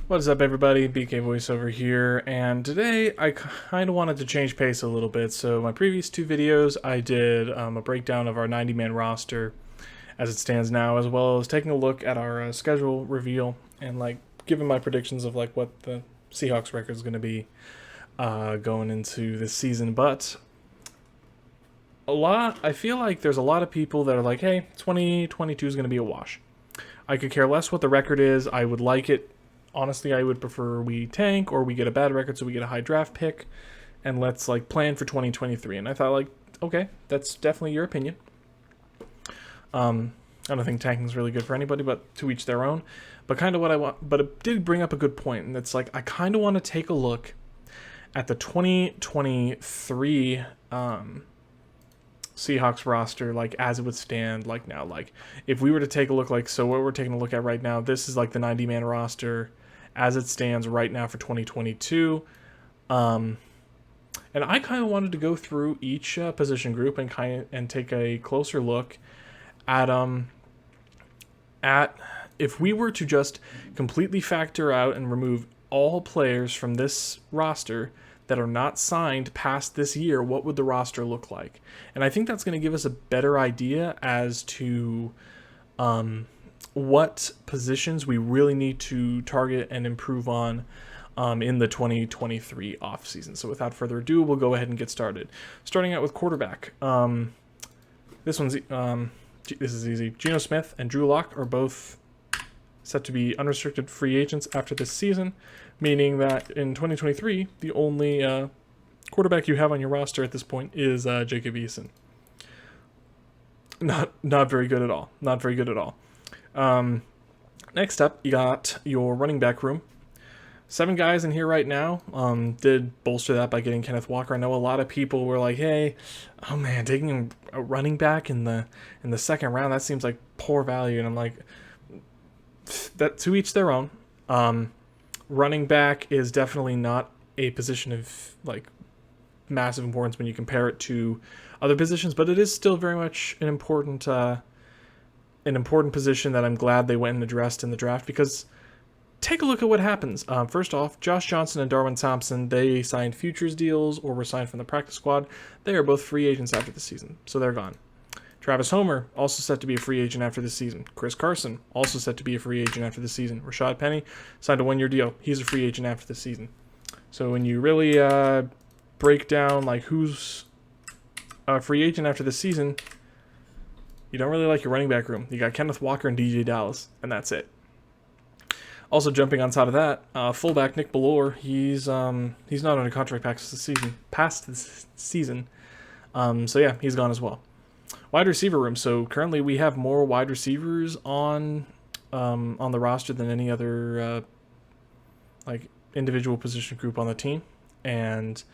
What is up, everybody? BK Voiceover here, and today I kind of wanted to change pace a little bit. So my previous two videos, I did a breakdown of our 90-man roster as it stands now, as well as taking a look at our schedule reveal and giving my predictions of what the Seahawks record is going to be going into this season. But I feel like there's a lot of people that are like, hey, 2022 is going to be a wash. I could care less what the record is. I would like it. Honestly, I would prefer we tank or we get a bad record so we get a high draft pick, and let's plan for 2023. And I thought okay, that's definitely your opinion. I don't think tanking is really good for anybody, but to each their own. But kind of what I want. But it did bring up a good point, and it's I kind of want to take a look at the 2023 Seahawks roster, as it would stand now. If we were to take a look, so what we're taking a look at right now, this is the 90-man roster as it stands right now for 2022. And I kind of wanted to go through each position group and take a closer look at if we were to just completely factor out and remove all players from this roster that are not signed past this year, what would the roster look like? And I think that's going to give us a better idea as to what positions we really need to target and improve on in the 2023 offseason. So without further ado, we'll go ahead and get started. Starting out with quarterback. This is easy. Geno Smith and Drew Lock are both set to be unrestricted free agents after this season, meaning that in 2023, the only quarterback you have on your roster at this point is Jacob Eason. Not very good at all. Not very good at all. Next up, you got your running back room. 7 guys in here right now. Did bolster that by getting Kenneth Walker. I know a lot of people were like, "Hey, oh man, taking a running back in the second round, that seems like poor value." And I'm like, that to each their own. Running back is definitely not a position of massive importance when you compare it to other positions, but it is still very much an important position that I'm glad they went and addressed in the draft, because take a look at what happens. First off, Josh Johnson and Darwin Thompson, they signed futures deals or were signed from the practice squad. They are both free agents after the season, so they're gone. Travis Homer, also set to be a free agent after this season. Chris Carson, also set to be a free agent after this season. Rashad Penny signed a 1-year deal. He's a free agent after this season. So when you really break down who's a free agent after this season, you don't really like your running back room. You got Kenneth Walker and DJ Dallas, and that's it. Also jumping on top of that, fullback Nick Bellore, he's not under contract past this season. So yeah, he's gone as well. Wide receiver room. So currently we have more wide receivers on the roster than any other individual position group on the team, and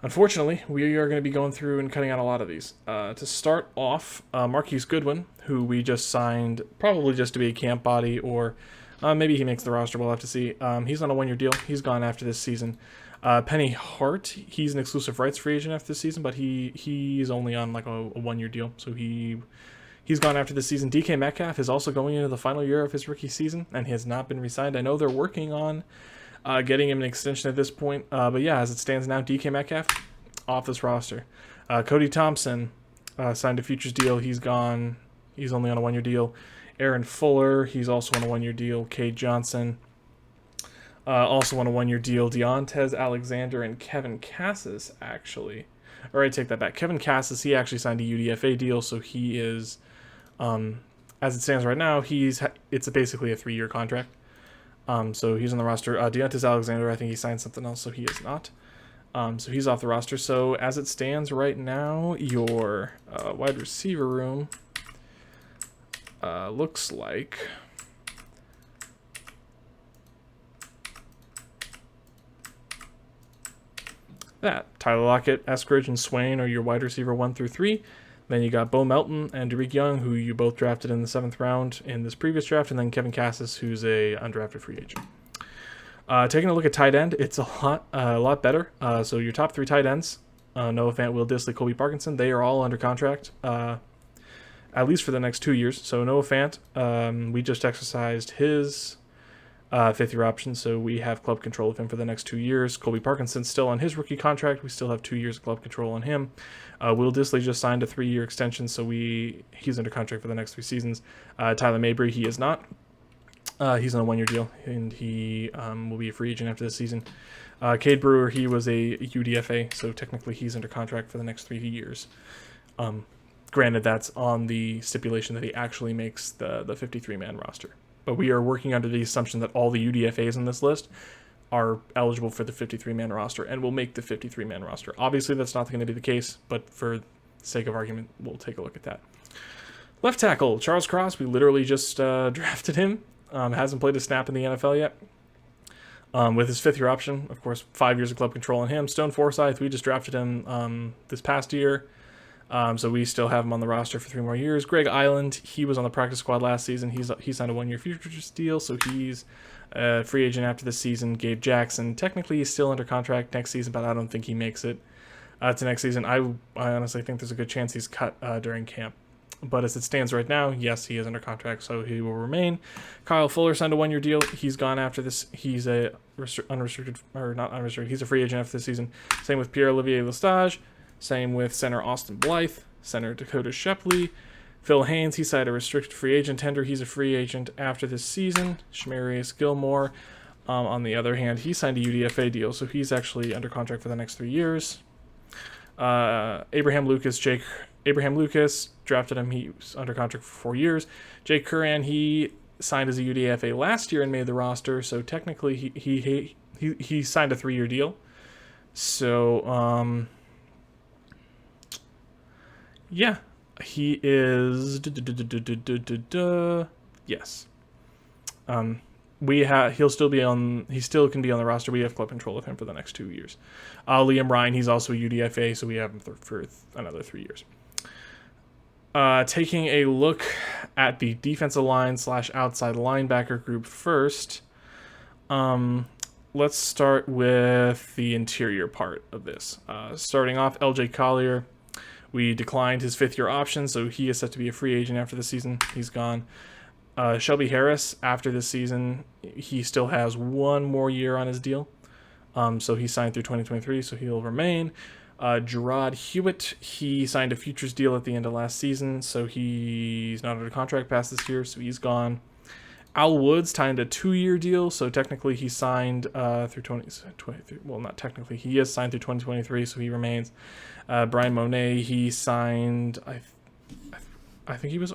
unfortunately we are going to be going through and cutting out a lot of these. To start off, Marquise Goodwin, who we just signed probably just to be a camp body, or maybe he makes the roster. We'll have to see. He's on a 1-year deal. He's gone after this season. Penny Hart, he's an exclusive rights free agent after this season, but he's only on a 1-year deal, so he's gone after this season. DK Metcalf is also going into the final year of his rookie season, and he has not been re-signed. I know they're working on getting him an extension at this point, but yeah, as it stands now, DK Metcalf off this roster. Cody Thompson signed a futures deal. He's gone. He's only on a 1-year deal. Aaron Fuller, he's also on a 1-year deal. Cade Johnson, also on a 1-year deal. Deontez Alexander and Kevin Cassis, actually. Or I take that back. Kevin Cassis, he actually signed a UDFA deal, so he is, as it stands right now, it's basically a 3-year contract. So he's on the roster. Deontez Alexander, I think he signed something else, so he is not. So he's off the roster. So as it stands right now, your wide receiver room looks like that. Tyler Lockett, Eskridge, and Swain are your wide receiver 1 through 3. Then you got Bo Melton and Derek Young, who you both drafted in the 7th round in this previous draft, and then Kevin Cassis, who's a undrafted free agent. Taking a look at tight end, it's a lot better. So your top 3 tight ends, Noah Fant, Will Dissly, Colby Parkinson, they are all under contract. at least for the next 2 years. So Noah Fant, we just exercised his fifth-year option, so we have club control of him for the next 2 years. Colby Parkinson's still on his rookie contract. We still have 2 years of club control on him. Will Disley just signed a 3-year extension, so he's under contract for the next 3 seasons. Tyler Mabry, he is not. He's on a 1-year deal, and he will be a free agent after this season. Cade Brewer, he was a UDFA, so technically he's under contract for the next 3 years. Granted, that's on the stipulation that he actually makes the 53-man roster. But we are working under the assumption that all the UDFAs on this list are eligible for the 53-man roster and will make the 53-man roster. Obviously, that's not going to be the case, but for sake of argument, we'll take a look at that. Left tackle, Charles Cross, we literally just drafted him. Hasn't played a snap in the NFL yet. With his 5th-year option, of course, 5 years of club control on him. Stone Forsythe, we just drafted him this past year. So we still have him on the roster for 3 more years. Greg Island, he was on the practice squad last season. He signed a 1-year futures deal, so he's a free agent after this season. Gabe Jackson, technically he's still under contract next season, but I don't think he makes it to next season. I honestly think there's a good chance he's cut during camp. But as it stands right now, yes, he is under contract, so he will remain. Kyle Fuller signed a 1-year deal. He's gone after this. He's a unrestricted, or not unrestricted. He's a free agent after this season. Same with Pierre-Olivier Lestage. Same with center Austin Blythe, center Dakota Shepley. Phil Haynes, he signed a restricted free agent tender. He's a free agent after this season. Shamarius Gilmore, on the other hand, he signed a UDFA deal, so he's actually under contract for the next 3 years. Abraham Lucas, drafted him. He was under contract for 4 years. Jake Curran, he signed as a UDFA last year and made the roster, so technically he signed a 3-year deal. So, yeah, he is. Yes. He'll still be on. He still can be on the roster. We have club control of him for the next 2 years. Liam Ryan, he's also a UDFA, so we have him for another 3 years. Taking a look at the defensive line / outside linebacker group first. Let's start with the interior part of this. Starting off, LJ Collier. We declined his 5th-year option, so he is set to be a free agent after the season. He's gone. Shelby Harris, after this season, he still has 1 more year on his deal. So he signed through 2023, so he'll remain. Gerard Hewitt, he signed a futures deal at the end of last season, so he's not under contract past this year, so he's gone. Al Woods signed a 2-year deal, so technically he signed through 2023. Well, not technically, he is signed through 2023, so he remains. Brian Monet, he signed. I think he was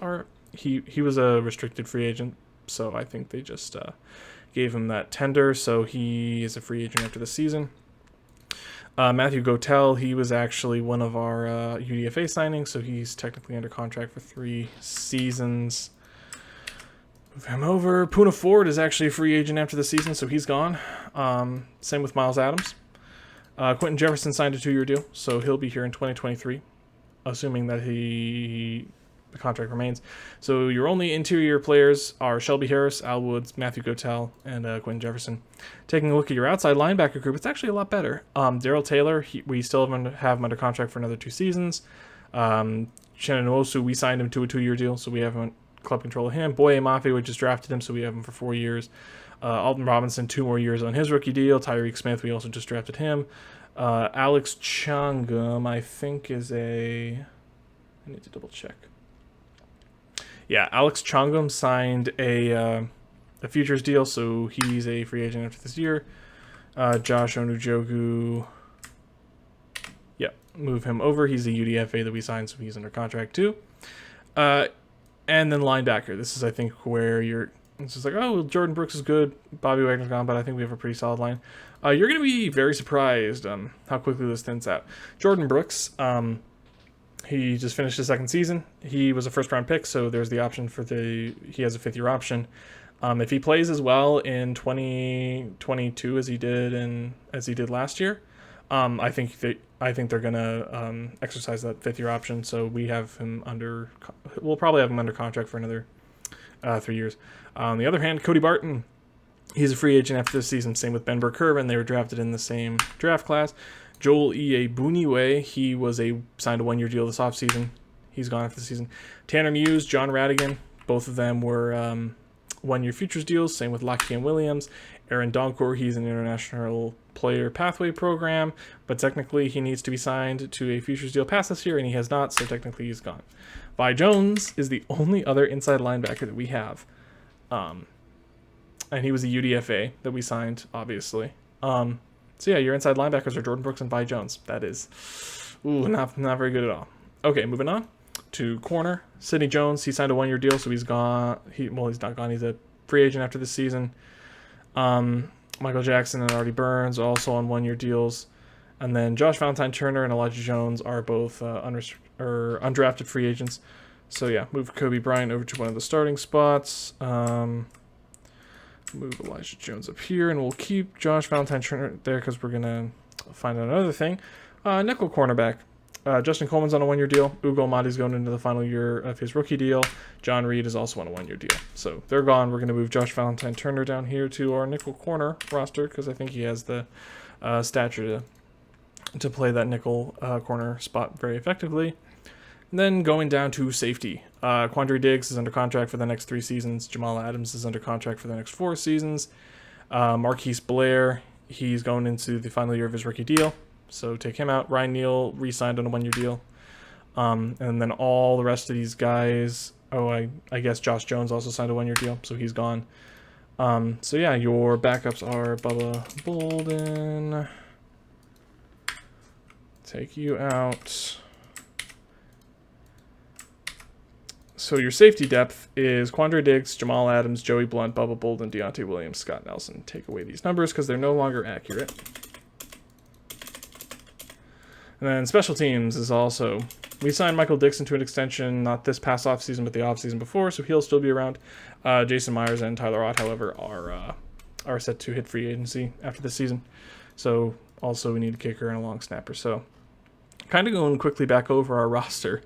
he was a restricted free agent, so I think they just gave him that tender, so he is a free agent after the season. Matthew Gotel, he was actually one of our UDFA signings, so he's technically under contract for 3 seasons. Move him over. Poona Ford is actually a free agent after the season, so he's gone. Same with Miles Adams. Quentin Jefferson signed a 2-year deal, so he'll be here in 2023, assuming that the contract remains. So your only interior players are Shelby Harris, Al Woods, Matthew Gotel, and Quentin Jefferson. Taking a look at your outside linebacker group, it's actually a lot better. Darrell Taylor, we still have him under contract for another 2 seasons. Shannon Nwosu, we signed him to a 2-year deal, so we have him club control of him. Boye Mafe, we just drafted him, so we have him for 4 years. Alton Robinson, 2 more years on his rookie deal. Tyreek Smith, we also just drafted him. Alex Changum, I think is I need to double check. Yeah, Alex Changum signed a futures deal, so he's a free agent after this year. Josh Onujogu, yeah, move him over. He's a UDFA that we signed, so he's under contract too. And then linebacker. This is, I think, where it's just like, oh, well, Jordan Brooks is good. Bobby Wagner's gone, but I think we have a pretty solid line. You're going to be very surprised how quickly this thins out. Jordan Brooks, he just finished his 2nd season. He was a first-round pick, so there's the option he has a 5th-year option. If he plays as well in 2022 as he did last year, I think they're gonna exercise that 5th-year option. So we'll probably have him under contract for another 3 years. On the other hand, Cody Barton, he's a free agent after this season. Same with Ben Burke-Kirven. They were drafted in the same draft class. Joel Buniwe, he signed a 1-year deal this offseason. He's gone after the season. Tanner Muse, John Radigan, both of them were 1-year futures deals. Same with Lakeem Williams. Aaron Doncourt, he's an international player pathway program, but technically he needs to be signed to a futures deal past this year, and he has not, so technically he's gone. Vi Jones is the only other inside linebacker that we have. And he was a UDFA that we signed, obviously. So yeah, your inside linebackers are Jordan Brooks and Vi Jones. That is, not very good at all. Okay, moving on to corner. Sidney Jones, he signed a 1-year deal, so he's gone. He's not gone. He's a free agent after this season. Michael Jackson and Artie Burns also on 1-year deals. And then Josh Valentine Turner and Elijah Jones are both undrafted free agents. So yeah, move Kobe Bryant over to one of the starting spots. Move Elijah Jones up here, and we'll keep Josh Valentine Turner there because we're going to find out another thing. Nickel cornerback. Justin Coleman's on a 1-year deal. Ugo Amadi's going into the final year of his rookie deal. John Reed is also on a 1-year deal. So they're gone. We're going to move Josh Valentine Turner down here to our nickel corner roster because I think he has the stature to play that nickel corner spot very effectively. And then going down to safety. Quandre Diggs is under contract for the next 3 seasons. Jamal Adams is under contract for the next 4 seasons. Marquise Blair, he's going into the final year of his rookie deal. So take him out. Ryan Neal re-signed on a 1-year deal. And then all the rest of these guys... I guess Josh Jones also signed a 1-year deal, so he's gone. So yeah, your backups are Bubba Bolden. Take you out. So your safety depth is Quandre Diggs, Jamal Adams, Joey Blunt, Bubba Bolden, Deontay Williams, Scott Nelson. Take away these numbers because they're no longer accurate. And then special teams is also... We signed Michael Dixon to an extension, not this past offseason, but the offseason before, so he'll still be around. Jason Myers and Tyler Ott, however, are set to hit free agency after this season. So also we need a kicker and a long snapper. So kind of going quickly back over our roster,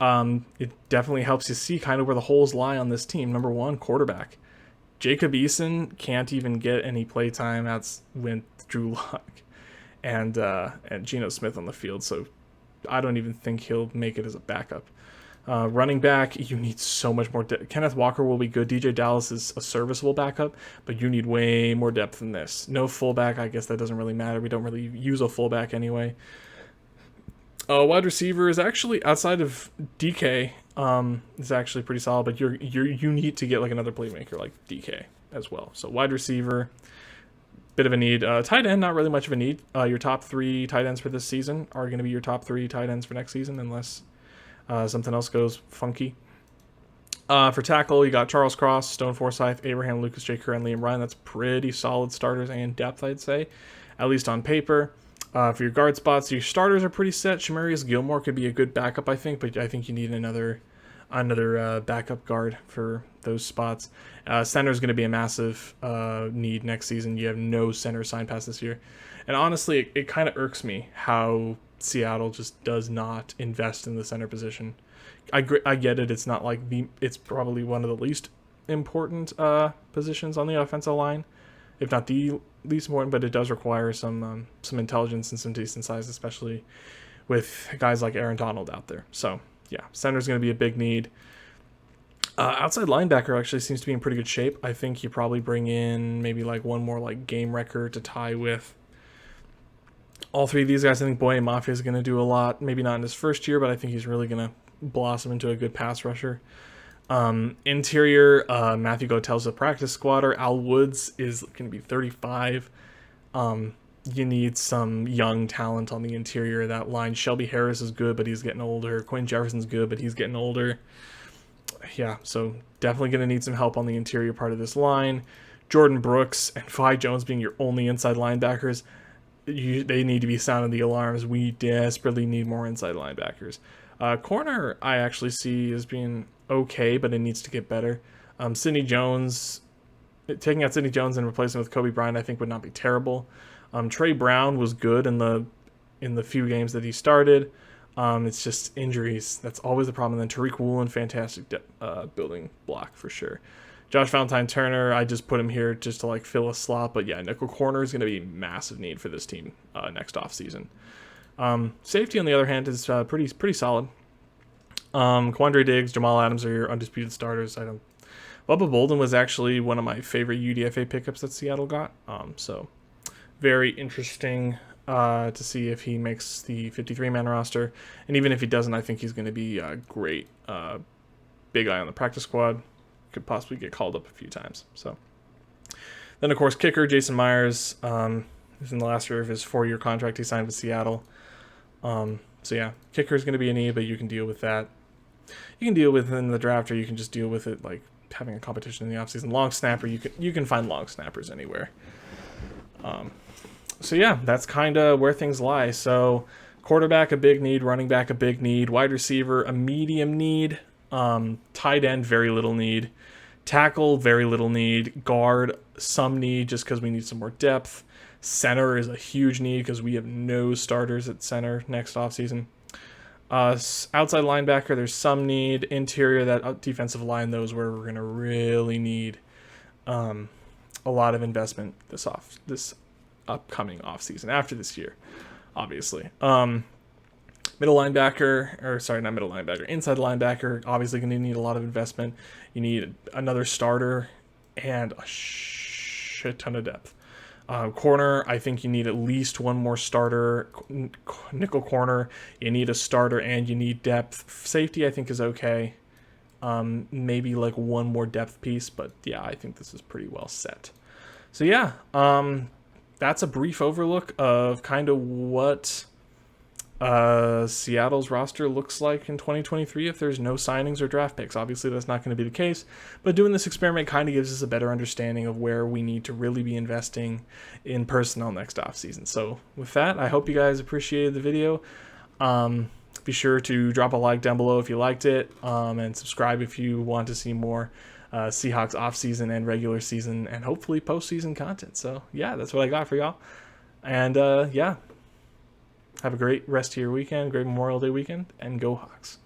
it definitely helps you see kind of where the holes lie on this team. Number 1, quarterback. Jacob Eason can't even get any play time. That's with Drew Lock and Geno Smith on the field, so I don't even think he'll make it as a backup. Running back, you need so much more depth. Kenneth Walker will be good. DJ Dallas is a serviceable backup, but you need way more depth than this. No fullback, I guess that doesn't really matter. We don't really use a fullback anyway. Wide receiver is actually, outside of DK, is actually pretty solid, but you need to get like another playmaker like DK as well. So wide receiver, bit of a need. Tight end, not really much of a need. Your top 3 tight ends for this season are going to be your top 3 tight ends for next season, unless something else goes funky. For tackle, you got Charles Cross, Stone Forsythe, Abraham Lucas, Jake Kerr, and Liam Ryan. That's pretty solid starters and depth, I'd say, at least on paper. For your guard spots, your starters are pretty set. Shamarius Gilmore could be a good backup, I think, but I think you need another backup guard for those spots. Center is going to be a massive need next season. You have no center signed past this year. And honestly, it kind of irks me how Seattle just does not invest in the center position. I get it. It's not like it's probably one of the least important positions on the offensive line, if not the least important, but it does require some intelligence and some decent size, especially with guys like Aaron Donald out there. So yeah, center is going to be a big need. Outside linebacker actually seems to be in pretty good shape. I think you probably bring in maybe like one more like game record to tie with all 3 of these guys. I think Boye Mafia is going to do a lot. Maybe not in his first year, but I think he's really going to blossom into a good pass rusher. Interior, Matthew Gotel's a practice squatter. Al Woods is going to be 35. You need some young talent on the interior of that line. Shelby Harris is good, but he's getting older. Quinn Jefferson's good, but he's getting older. Yeah, so definitely going to need some help on the interior part of this line. Jordan Brooks and Vi Jones being your only inside linebackers, they need to be sounding the alarms. We desperately need more inside linebackers. Corner, I actually see as being okay, but it needs to get better. Sidney Jones, taking out Sidney Jones and replacing him with Kobe Bryant, I think would not be terrible. Trey Brown was good in the few games that he started. It's just injuries. That's always the problem. And then Tariq Woolen, fantastic building block for sure. Josh Valentine Turner, I just put him here just to like fill a slot. But yeah, nickel corner is going to be a massive need for this team next offseason. Safety, on the other hand, is pretty solid. Quandre Diggs, Jamal Adams are your undisputed starters. I don't Bubba Bolden was actually one of my favorite UDFA pickups that Seattle got. So very interesting to see if he makes the 53-man roster. And even if he doesn't, I think he's going to be a great big guy on the practice squad. Could possibly get called up a few times. So then, of course, kicker Jason Myers is in the last year of his 4-year contract he signed with Seattle. So yeah, kicker is going to be a need, but you can deal with that. You can deal with it in the draft, or you can just deal with it like having a competition in the offseason. Long snapper, you can find long snappers anywhere. So yeah, that's kind of where things lie. So quarterback, a big need. Running back, a big need. Wide receiver, a medium need. Tight end, very little need. Tackle, very little need. Guard, some need just because we need some more depth. Center is a huge need because we have no starters at center next offseason. Outside linebacker, there's some need. Interior, that defensive line, those where we're going to really need a lot of investment this upcoming offseason after this year, obviously. Middle linebacker, or sorry, not middle linebacker, inside linebacker, obviously going to need a lot of investment. You need another starter and a shit ton of depth. Corner, I think you need at least one more starter. Nickel corner, you need a starter and you need depth. Safety, I think, is okay. Maybe like one more depth piece, but yeah, I think this is pretty well set. So yeah, that's a brief overlook of kind of what Seattle's roster looks like in 2023 if there's no signings or draft picks. Obviously, that's not going to be the case, but doing this experiment kind of gives us a better understanding of where we need to really be investing in personnel next offseason. So with that, I hope you guys appreciated the video. Be sure to drop a like down below if you liked it, and subscribe if you want to see more Seahawks offseason and regular season and hopefully postseason content. So yeah, that's what I got for y'all. And yeah. Have a great rest of your weekend, great Memorial Day weekend, and go Hawks.